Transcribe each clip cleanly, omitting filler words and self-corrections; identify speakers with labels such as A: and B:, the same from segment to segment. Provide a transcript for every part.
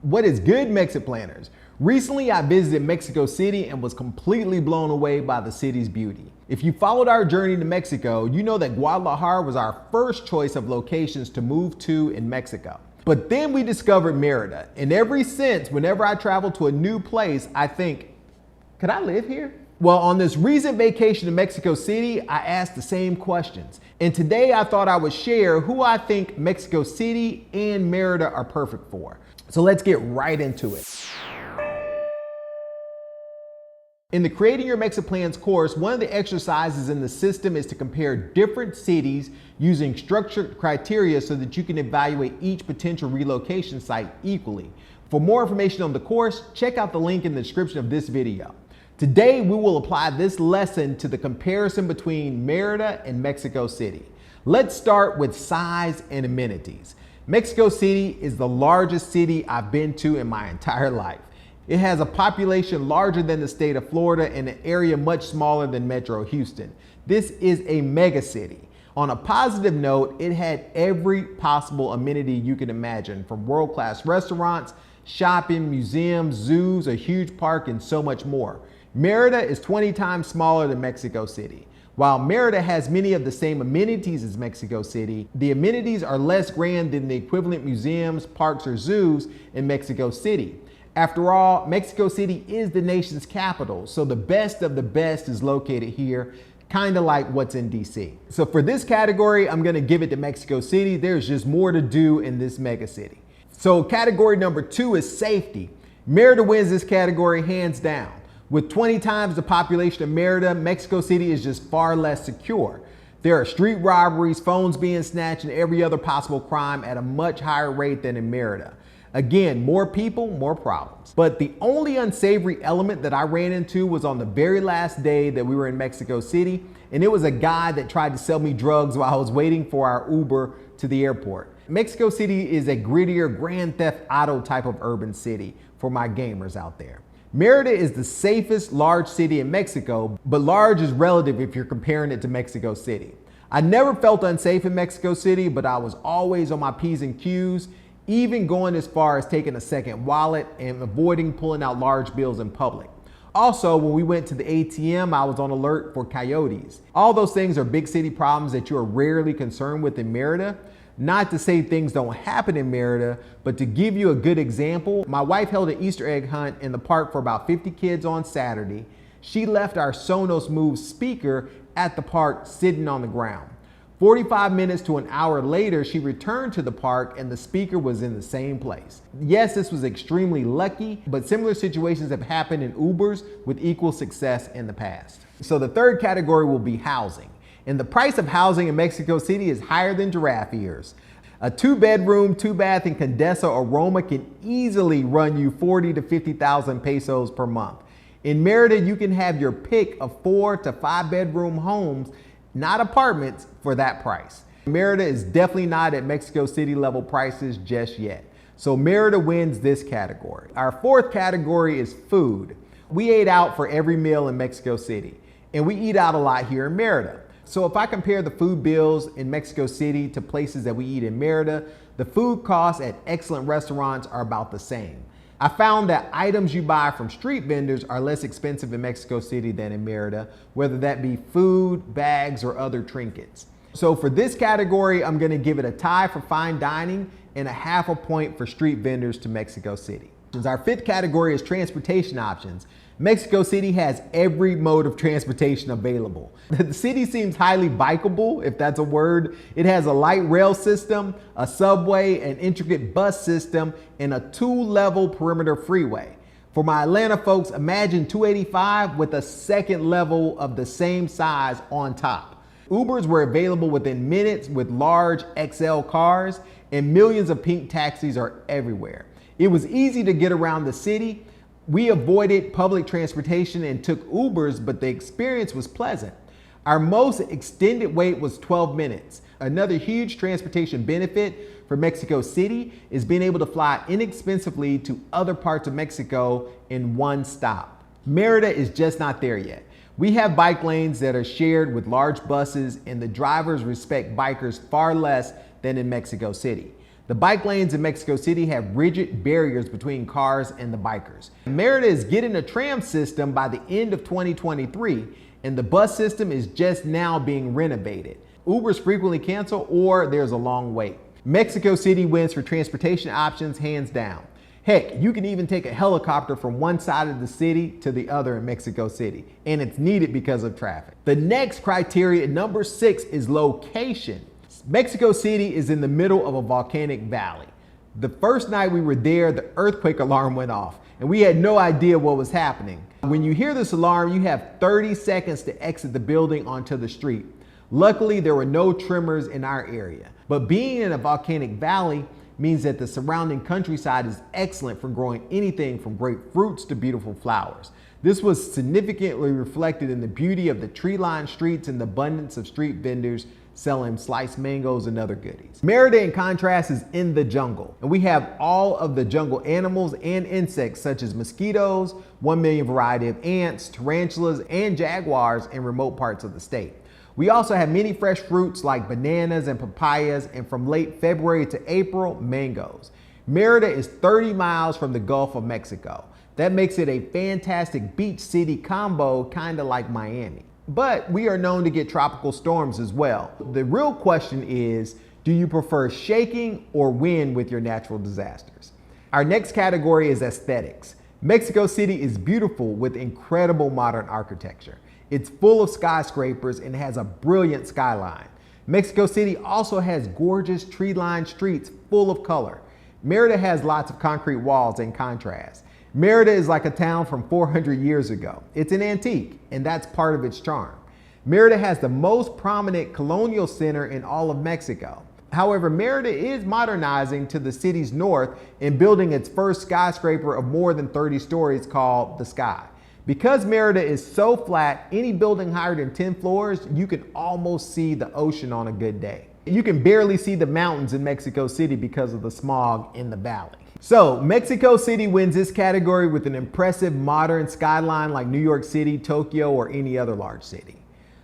A: What is good, Mexit planners? Recently, I visited Mexico City and was completely blown away by the city's beauty. If you followed our journey to Mexico, you know that Guadalajara was our first choice of locations to move to in Mexico. But then we discovered Merida, and ever since, whenever I travel to a new place, I think, could I live here? Well, on this recent vacation to Mexico City, I asked the same questions. And today I thought I would share who I think Mexico City and Merida are perfect for. So let's get right into it. In the Creating Your MexitPlans course, one of the exercises in the system is to compare different cities using structured criteria so that you can evaluate each potential relocation site equally. For more information on the course, check out the link in the description of this video. Today, we will apply this lesson to the comparison between Merida and Mexico City. Let's start with size and amenities. Mexico City is the largest city I've been to in my entire life. It has a population larger than the state of Florida and an area much smaller than Metro Houston. This is a mega city. On a positive note, it had every possible amenity you can imagine, from world-class restaurants, shopping, museums, zoos, a huge park, and so much more. Merida is 20 times smaller than Mexico City. While Merida has many of the same amenities as Mexico City, the amenities are less grand than the equivalent museums, parks, or zoos in Mexico City. After all, Mexico City is the nation's capital, so the best of the best is located here, kind of like what's in DC. So for this category, I'm gonna give it to Mexico City. There's just more to do in this mega city. So category number 2 is safety. Merida wins this category hands down. With 20 times the population of Merida, Mexico City is just far less secure. There are street robberies, phones being snatched, and every other possible crime at a much higher rate than in Merida. Again, more people, more problems. But the only unsavory element that I ran into was on the very last day that we were in Mexico City, and it was a guy that tried to sell me drugs while I was waiting for our Uber to the airport. Mexico City is a grittier Grand Theft Auto type of urban city for my gamers out there. Merida is the safest large city in Mexico, but large is relative if you're comparing it to Mexico City. I never felt unsafe in Mexico City, but I was always on my P's and Q's, even going as far as taking a second wallet and avoiding pulling out large bills in public. Also, when we went to the ATM, I was on alert for coyotes. All those things are big city problems that you are rarely concerned with in Merida. Not to say things don't happen in Merida, but to give you a good example, my wife held an Easter egg hunt in the park for about 50 kids on Saturday. She left our Sonos Move speaker at the park sitting on the ground. 45 minutes to an hour later, she returned to the park and the speaker was in the same place. Yes, this was extremely lucky, but similar situations have happened in Ubers with equal success in the past. So the third category will be housing. And the price of housing in Mexico City is higher than giraffe ears. A 2-bedroom, 2-bath in Condesa or Roma can easily run you 40 to 50,000 pesos per month. In Merida, you can have your pick of 4 to 5-bedroom homes, not apartments, for that price. Merida is definitely not at Mexico City level prices just yet. So Merida wins this category. Our fourth category is food. We ate out for every meal in Mexico City, and we eat out a lot here in Merida. So if I compare the food bills in Mexico City to places that we eat in Merida, the food costs at excellent restaurants are about the same. I found that items you buy from street vendors are less expensive in Mexico City than in Merida, whether that be food, bags, or other trinkets. So for this category, I'm gonna give it a tie for fine dining and a half a point for street vendors to Mexico City. Our fifth category is transportation options. Mexico City has every mode of transportation available. The city seems highly bikeable, if that's a word. It has a light rail system, a subway, an intricate bus system, and a 2-level perimeter freeway. For my Atlanta folks, imagine 285 with a second level of the same size on top. Ubers were available within minutes with large XL cars, and millions of pink taxis are everywhere. It was easy to get around the city. We avoided public transportation and took Ubers, but the experience was pleasant. Our most extended wait was 12 minutes. Another huge transportation benefit for Mexico City is being able to fly inexpensively to other parts of Mexico in one stop. Merida is just not there yet. We have bike lanes that are shared with large buses, and the drivers respect bikers far less than in Mexico City. The bike lanes in Mexico City have rigid barriers between cars and the bikers. Merida is getting a tram system by the end of 2023, and the bus system is just now being renovated. Ubers frequently cancel or there's a long wait. Mexico City wins for transportation options hands down. Heck, you can even take a helicopter from one side of the city to the other in Mexico City, and it's needed because of traffic. The next criteria, number 6, is location. Mexico City is in the middle of a volcanic valley. The first night we were there, the earthquake alarm went off, and we had no idea what was happening. When you hear this alarm, you have 30 seconds to exit the building onto the street. Luckily, there were no tremors in our area, but being in a volcanic valley means that the surrounding countryside is excellent for growing anything from great fruits to beautiful flowers. This was significantly reflected in the beauty of the tree-lined streets and the abundance of street vendors selling sliced mangoes and other goodies. Merida, in contrast, is in the jungle, and we have all of the jungle animals and insects such as mosquitoes, 1 million variety of ants, tarantulas, and jaguars in remote parts of the state. We also have many fresh fruits like bananas and papayas, and from late February to April, mangoes. Merida is 30 miles from the Gulf of Mexico. That makes it a fantastic beach city combo, kind of like Miami. But we are known to get tropical storms as well. The real question is, do you prefer shaking or wind with your natural disasters? Our next category is aesthetics. Mexico City is beautiful with incredible modern architecture. It's full of skyscrapers and has a brilliant skyline. Mexico City also has gorgeous tree-lined streets full of color. Merida has lots of concrete walls in contrast. Merida is like a town from 400 years ago. It's an antique, and that's part of its charm. Merida has the most prominent colonial center in all of Mexico. However, Merida is modernizing to the city's north and building its first skyscraper of more than 30 stories called the Sky. Because Merida is so flat, any building higher than 10 floors, you can almost see the ocean on a good day. You can barely see the mountains in Mexico City because of the smog in the valley. So Mexico City wins this category with an impressive modern skyline like New York City, Tokyo, or any other large city.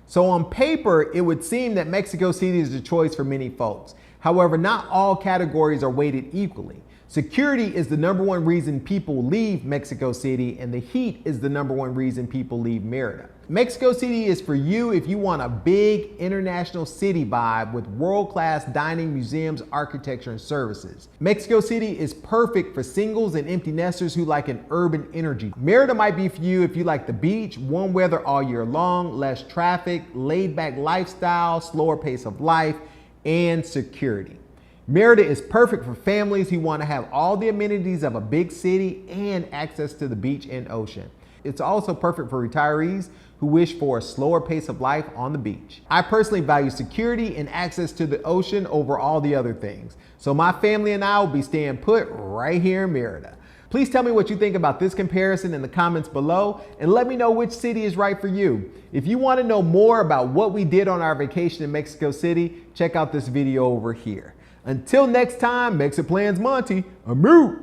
A: So on paper, it would seem that Mexico City is the choice for many folks. However, not all categories are weighted equally. Security is the #1 reason people leave Mexico City, and the heat is the #1 reason people leave Merida. Mexico City is for you if you want a big international city vibe with world-class dining, museums, architecture, and services. Mexico City is perfect for singles and empty nesters who like an urban energy. Merida might be for you if you like the beach, warm weather all year long, less traffic, laid-back lifestyle, slower pace of life, and security. Merida is perfect for families who want to have all the amenities of a big city and access to the beach and ocean. It's also perfect for retirees who wish for a slower pace of life on the beach. I personally value security and access to the ocean over all the other things. So my family and I will be staying put right here in Merida. Please tell me what you think about this comparison in the comments below, and let me know which city is right for you. If you want to know more about what we did on our vacation in Mexico City, check out this video over here. Until next time, MexitPlans Monty, I'm out.